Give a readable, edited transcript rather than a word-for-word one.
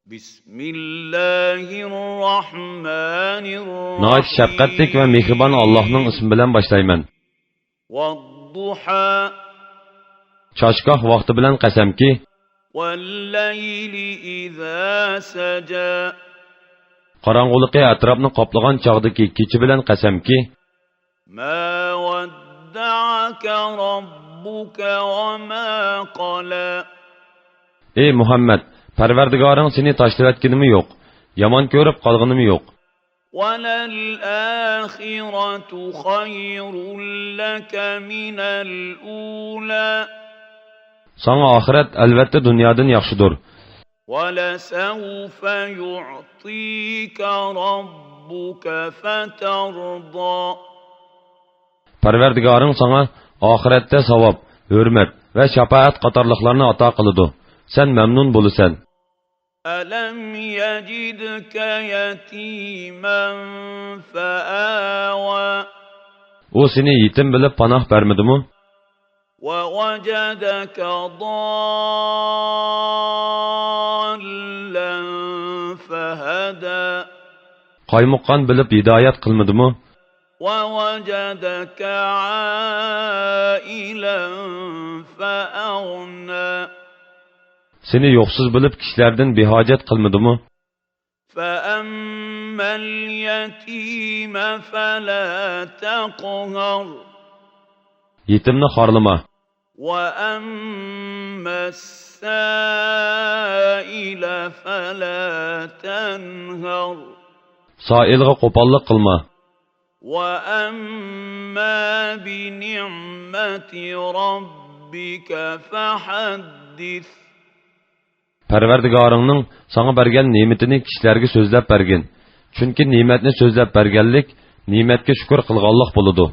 Bismillahirrahmanirrahim. Nəhayət şəfqətlik və mehriban Allah'ın ismi bilan başlayman. Vad-duha. Çaşqaq vaxtı bilan qəsəmki, Val-layli iza saja. qarang'uliqi atrofni qoplagan chog'dagi kecha bilan qasamki, Ma wadda'aka robbuka wa ma qala. ey Muhammad, Parvardigoring seni tashlab yo'q, yomon ko'rib qolganimi yo'q. Walal-akhiratu khayrun laka minal-ula. Sana oxirat albatta dunyodan yaxshidir. وَلَسَوْفَ يُعْطِيكَ رَبُّكَ فَتَرْضَى. Parvardigoring sana oxiratda savob, hurmat va shafaat qatorliqlarni ato qiladi. Sen mamnun bo'lasan. أَلَمْ يَجِدْكَ يَتِيمًا فَآوَى. U seni yetim bilib panoh bermadimi? وَوَجَدَكَ ضَالًّا فَهَدَى. Qaymuqqan bilib hidoyat qilmadimi? وَوَجَدَكَ عَائِلًا فَأَغْنَى. Seni yo'qsiz bilib kishilardan behojat qilmadimi? فَأَمَّا الْيَتِيمَ فَلَا تَقْهَرْ. Yetimni xorlama. وَأَمَّا السَّائِلَ فَلَا تَنْهَرْ. Soilga qo'pollik qilma. وَأَمَّا بِنِعْمَةِ رَبِّكَ فَحَدِّثْ. Parvardigoringning sana bergan ne'matini kishilarga so'zlab bergin. Chunki ne'matni so'zlab berganlik ne'matga shukr qilganlik bo'ladi.